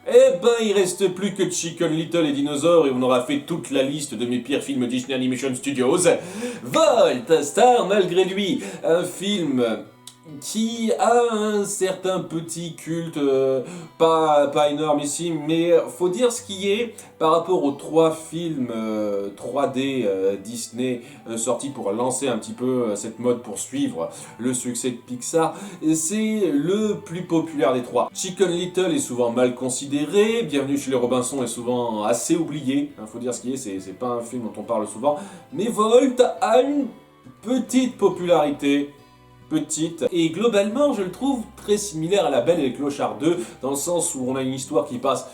Eh ben, il reste plus que Chicken Little et Dinosaur et on aura fait toute la liste de mes pires films Disney Animation Studios. Volt, star malgré lui, un film qui a un certain petit culte, pas énormissime, mais faut dire ce qui est par rapport aux 3 films 3D Disney sortis pour lancer un petit peu cette mode pour suivre le succès de Pixar, c'est le plus populaire des 3. Chicken Little est souvent mal considéré, Bienvenue chez les Robinson est souvent assez oublié, faut dire ce qui est, c'est pas un film dont on parle souvent, mais Volt a une petite popularité. Petite, et globalement je le trouve très similaire à La Belle et le Clochard 2, dans le sens où on a une histoire qui passe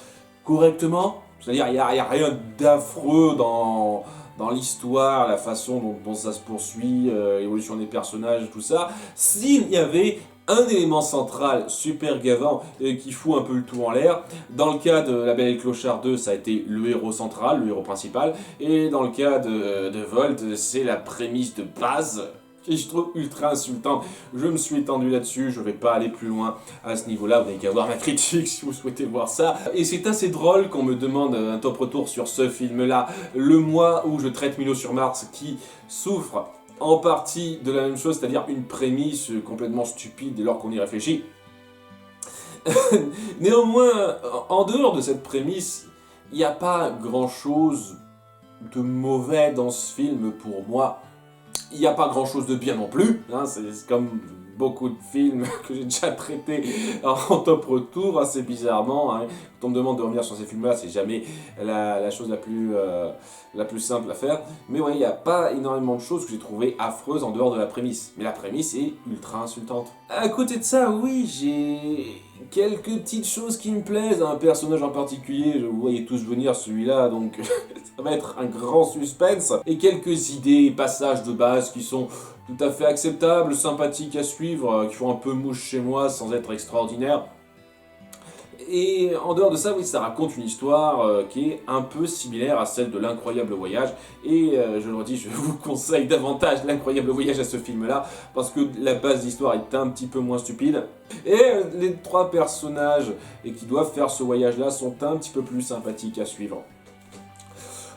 correctement, c'est-à-dire il n'y a rien d'affreux dans l'histoire, la façon dont ça se poursuit, l'évolution des personnages, tout ça, s'il y avait un élément central super gavant qui fout un peu le tout en l'air. Dans le cas de La Belle et le Clochard 2, ça a été le héros central, le héros principal, et dans le cas de Volt, c'est la prémisse de base, que je trouve ultra insultante. Je me suis étendu là-dessus, je vais pas aller plus loin à ce niveau-là, vous n'avez qu'à voir ma critique si vous souhaitez voir ça. Et c'est assez drôle qu'on me demande un top retour sur ce film-là, le mois où je traite Milo sur Mars, qui souffre en partie de la même chose, c'est-à-dire une prémisse complètement stupide dès lors qu'on y réfléchit. Néanmoins, en dehors de cette prémisse, il n'y a pas grand-chose de mauvais dans ce film pour moi. Il n'y a pas grand chose de bien non plus, c'est comme beaucoup de films que j'ai déjà traités en top retour, assez bizarrement. Quand on me demande de revenir sur ces films-là, c'est jamais la chose la plus simple à faire. Mais ouais, il n'y a pas énormément de choses que j'ai trouvées affreuses en dehors de la prémisse. Mais la prémisse est ultra insultante. À côté de ça, oui, j'ai quelques petites choses qui me plaisent. Un personnage en particulier, vous voyez tous venir celui-là, donc ça va être un grand suspense. Et quelques idées et passages de base qui sont tout à fait acceptables, sympathiques à suivre, qui font un peu mouche chez moi sans être extraordinaires. Et en dehors de ça, oui, ça raconte une histoire qui est un peu similaire à celle de l'Incroyable Voyage. Et je le redis, je vous conseille davantage l'Incroyable Voyage à ce film-là, parce que la base d'histoire est un petit peu moins stupide. Et les 3 personnages qui doivent faire ce voyage-là sont un petit peu plus sympathiques à suivre.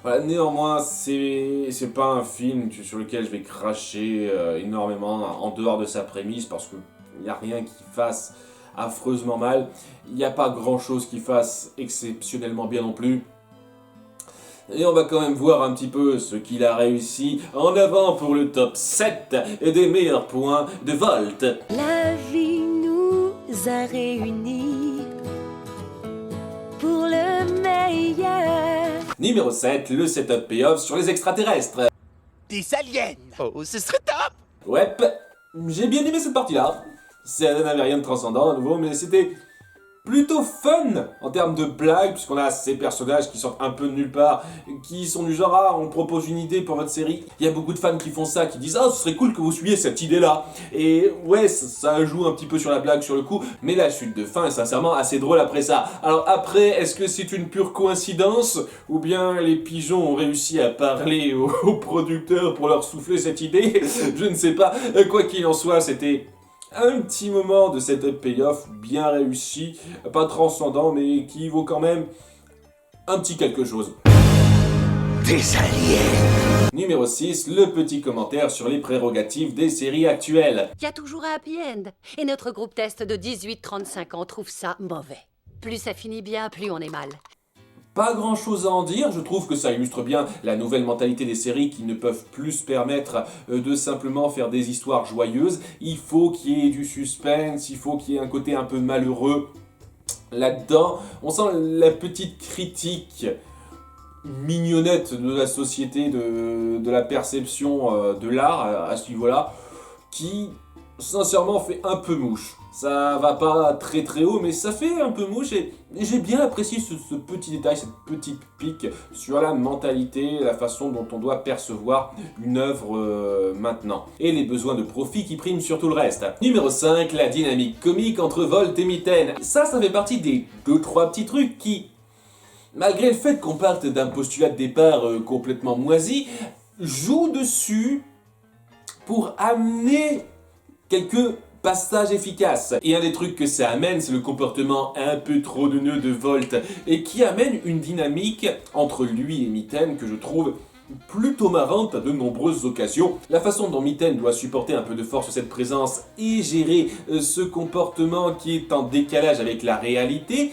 Voilà, néanmoins, c'est pas un film sur lequel je vais cracher énormément en dehors de sa prémisse, parce qu'il n'y a rien qui fasse affreusement mal. Il n'y a pas grand chose qui fasse exceptionnellement bien non plus. Et on va quand même voir un petit peu ce qu'il a réussi. En avant pour le top 7 des meilleurs points de Volt. La vie nous a réunis pour le meilleur. Numéro 7, le setup payoff sur les extraterrestres. Des aliens! Oh, ce serait top! Ouais, j'ai bien aimé cette partie-là. Ça n'avait rien de transcendant à nouveau, mais c'était plutôt fun en termes de blagues, puisqu'on a ces personnages qui sortent un peu de nulle part, qui sont du genre, on propose une idée pour votre série. Il y a beaucoup de fans qui font ça, qui disent, ce serait cool que vous suiviez cette idée-là. Et ouais, ça joue un petit peu sur la blague sur le coup, mais la chute de fin est sincèrement assez drôle après ça. Alors après, est-ce que c'est une pure coïncidence, ou bien les pigeons ont réussi à parler aux producteurs pour leur souffler cette idée? Je ne sais pas. Quoi qu'il en soit, c'était un petit moment de setup payoff bien réussi, pas transcendant, mais qui vaut quand même un petit quelque chose. Des aliens! Numéro 6, le petit commentaire sur les prérogatives des séries actuelles. Il y a toujours un happy end. Et notre groupe test de 18-35 ans trouve ça mauvais. Plus ça finit bien, plus on est mal. Pas grand chose à en dire, je trouve que ça illustre bien la nouvelle mentalité des séries qui ne peuvent plus se permettre de simplement faire des histoires joyeuses. Il faut qu'il y ait du suspense, il faut qu'il y ait un côté un peu malheureux là-dedans. On sent la petite critique mignonnette de la société, de la perception de l'art à ce niveau-là, qui sincèrement fait un peu mouche. Ça va pas très très haut, mais ça fait un peu mouche et j'ai bien apprécié ce petit détail, cette petite pique sur la mentalité, la façon dont on doit percevoir une œuvre maintenant. Et les besoins de profit qui priment sur tout le reste. Numéro 5, la dynamique comique entre Volt et Mitaine. Ça fait partie des 2-3 petits trucs qui, malgré le fait qu'on parte d'un postulat de départ complètement moisi, jouent dessus pour amener quelques passage efficace. Et un des trucs que ça amène, c'est le comportement un peu trop de nœud de Volt, et qui amène une dynamique entre lui et Mitten que je trouve plutôt marrante à de nombreuses occasions. La façon dont Mitten doit supporter un peu de force cette présence et gérer ce comportement qui est en décalage avec la réalité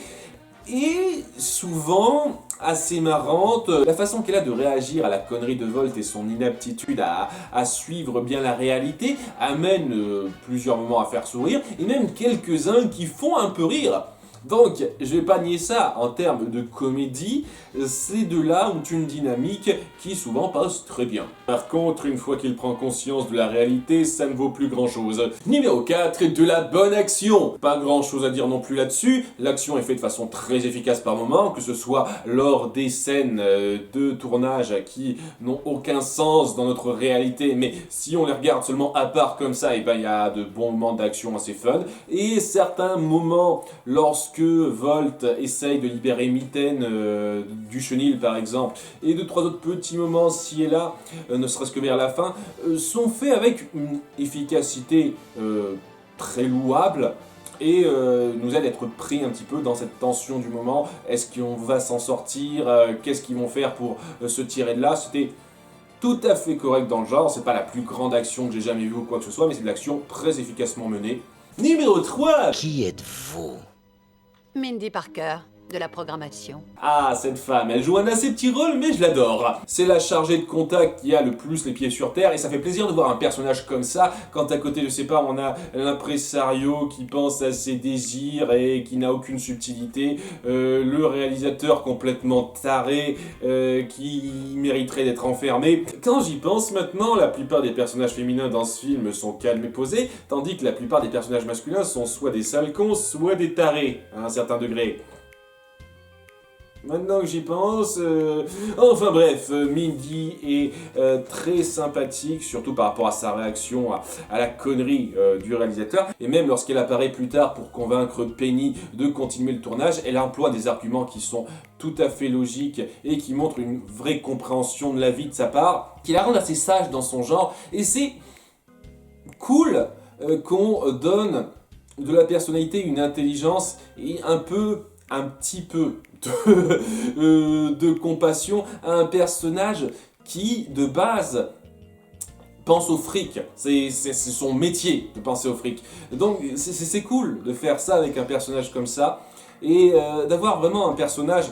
est souvent assez marrante. La façon qu'elle a de réagir à la connerie de Volt et son inaptitude à suivre bien la réalité amène plusieurs moments à faire sourire, et même quelques-uns qui font un peu rire. Donc, je vais pas nier ça, en termes de comédie, c'est de là où une dynamique qui souvent passe très bien. Par contre, une fois qu'il prend conscience de la réalité, ça ne vaut plus grand chose. Numéro 4, de la bonne action. Pas grand chose à dire non plus là-dessus, l'action est faite de façon très efficace par moment, que ce soit lors des scènes de tournage qui n'ont aucun sens dans notre réalité, mais si on les regarde seulement à part comme ça, et ben il y a de bons moments d'action assez fun, et certains moments lorsque Volt essaye de libérer Mitten du chenil par exemple, et 2-3 autres petits moments ci et là, ne serait-ce que vers la fin, sont faits avec une efficacité très louable, et nous aide à être pris un petit peu dans cette tension du moment. Est-ce qu'on va s'en sortir? Qu'est-ce qu'ils vont faire pour se tirer de là? C'était tout à fait correct dans le genre, c'est pas la plus grande action que j'ai jamais vue ou quoi que ce soit, mais c'est de l'action très efficacement menée. Numéro 3. Qui êtes-vous? Mindy Parker, de la programmation. Ah, cette femme, elle joue un assez petit rôle, mais je l'adore. C'est la chargée de contact qui a le plus les pieds sur terre, et ça fait plaisir de voir un personnage comme ça, quand à côté, je sais pas, on a l'impresario qui pense à ses désirs et qui n'a aucune subtilité, le réalisateur complètement taré, qui mériterait d'être enfermé. Quand j'y pense maintenant, la plupart des personnages féminins dans ce film sont calmes et posés, tandis que la plupart des personnages masculins sont soit des sales cons, soit des tarés, à un certain degré. Maintenant que j'y pense, enfin bref, Mindy est très sympathique, surtout par rapport à sa réaction à la connerie du réalisateur. Et même lorsqu'elle apparaît plus tard pour convaincre Penny de continuer le tournage, elle emploie des arguments qui sont tout à fait logiques et qui montrent une vraie compréhension de la vie de sa part, qui la rend assez sage dans son genre. Et c'est cool qu'on donne de la personnalité, une intelligence et un petit peu de compassion à un personnage qui, de base, pense au fric. C'est son métier de penser au fric. Donc c'est cool de faire ça avec un personnage comme ça, et d'avoir vraiment un personnage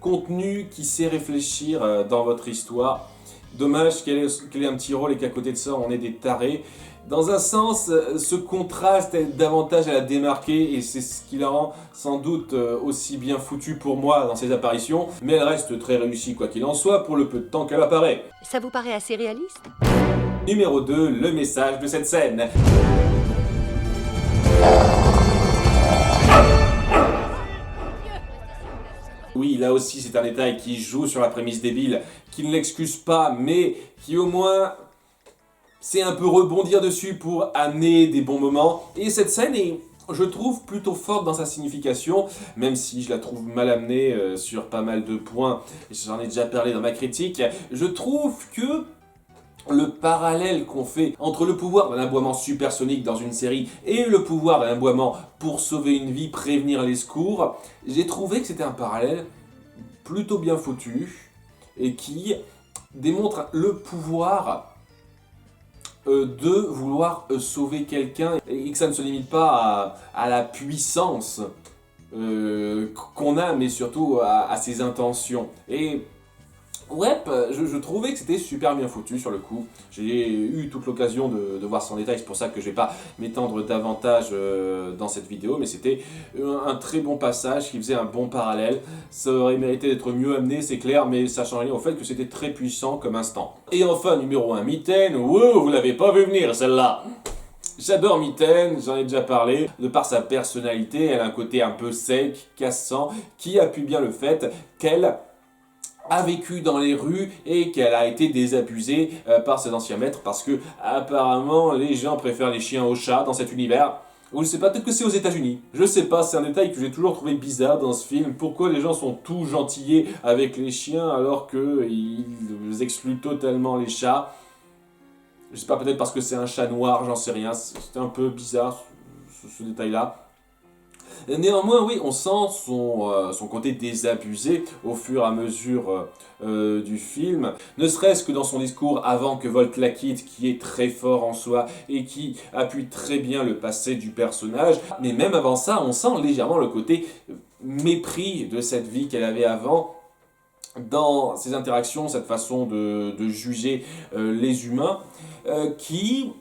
contenu qui sait réfléchir dans votre histoire. Dommage qu'elle ait un petit rôle et qu'à côté de ça on ait des tarés. Dans un sens, ce contraste est davantage à la démarquer, et c'est ce qui la rend sans doute aussi bien foutue pour moi dans ses apparitions, mais elle reste très réussie quoi qu'il en soit pour le peu de temps qu'elle apparaît. Ça vous paraît assez réaliste? Numéro 2, le message de cette scène. Oui, là aussi c'est un détail qui joue sur la prémisse débile, qui ne l'excuse pas, mais qui au moins c'est un peu rebondir dessus pour amener des bons moments. Et cette scène est, je trouve, plutôt forte dans sa signification, même si je la trouve mal amenée sur pas mal de points, j'en ai déjà parlé dans ma critique. Je trouve que le parallèle qu'on fait entre le pouvoir d'un aboiement supersonique dans une série et le pouvoir d'un aboiement pour sauver une vie, prévenir les secours, j'ai trouvé que c'était un parallèle plutôt bien foutu et qui démontre le pouvoir de vouloir sauver quelqu'un, et que ça ne se limite pas à la puissance qu'on a, mais surtout à ses intentions. Et ouais, je trouvais que c'était super bien foutu sur le coup. J'ai eu toute l'occasion de voir son détail, c'est pour ça que je vais pas m'étendre davantage dans cette vidéo, mais c'était un très bon passage qui faisait un bon parallèle. Ça aurait mérité d'être mieux amené, c'est clair, mais ça change rien au fait que c'était très puissant comme instant. Et enfin, numéro 1, Mitten. Wow, vous l'avez pas vu venir celle-là. J'adore Mitten, j'en ai déjà parlé, de par sa personnalité, elle a un côté un peu sec, cassant, qui appuie bien le fait qu'elle a vécu dans les rues et qu'elle a été désabusée par ses anciens maîtres, parce que apparemment les gens préfèrent les chiens aux chats dans cet univers. Ou je sais pas, peut-être que c'est aux États-Unis. Je sais pas, c'est un détail que j'ai toujours trouvé bizarre dans ce film. Pourquoi les gens sont tout gentillés avec les chiens alors qu'ils excluent totalement les chats? Je sais pas, peut-être parce que c'est un chat noir, j'en sais rien. C'était un peu bizarre ce détail-là. Néanmoins, oui, on sent son côté désabusé au fur et à mesure du film, ne serait-ce que dans son discours avant que Volt la quitte, qui est très fort en soi et qui appuie très bien le passé du personnage. Mais même avant ça, on sent légèrement le côté mépris de cette vie qu'elle avait avant, dans ses interactions, cette façon de juger les humains, qui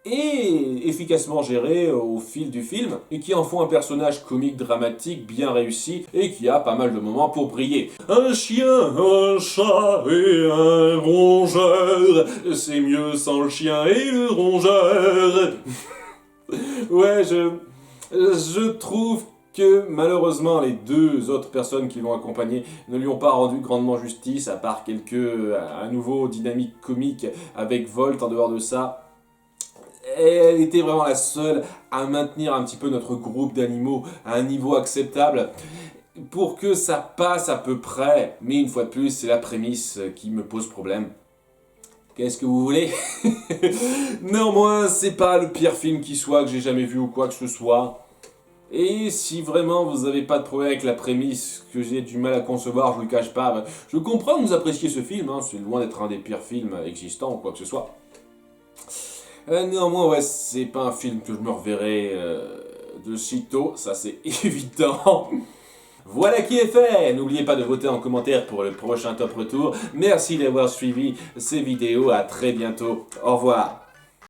est efficacement géré au fil du film, et qui en font un personnage comique dramatique bien réussi, et qui a pas mal de moments pour briller. Un chien, un chat et un rongeur, c'est mieux sans le chien et le rongeur. Ouais, je trouve que malheureusement les deux autres personnes qui l'ont accompagné ne lui ont pas rendu grandement justice, à part à nouveau dynamique comique avec Volt. En dehors de ça, elle était vraiment la seule à maintenir un petit peu notre groupe d'animaux à un niveau acceptable pour que ça passe à peu près. Mais une fois de plus, c'est la prémisse qui me pose problème. Qu'est-ce que vous voulez? Néanmoins, c'est pas le pire film qui soit que j'ai jamais vu ou quoi que ce soit. Et si vraiment vous n'avez pas de problème avec la prémisse que j'ai du mal à concevoir, je vous le cache pas, je comprends que vous appréciez ce film, hein, c'est loin d'être un des pires films existants ou quoi que ce soit. Néanmoins, ouais, c'est pas un film que je me reverrai de sitôt, ça c'est évident. Voilà qui est fait. N'oubliez pas de voter en commentaire pour le prochain Top Retour. Merci d'avoir suivi ces vidéos, à très bientôt. Au revoir.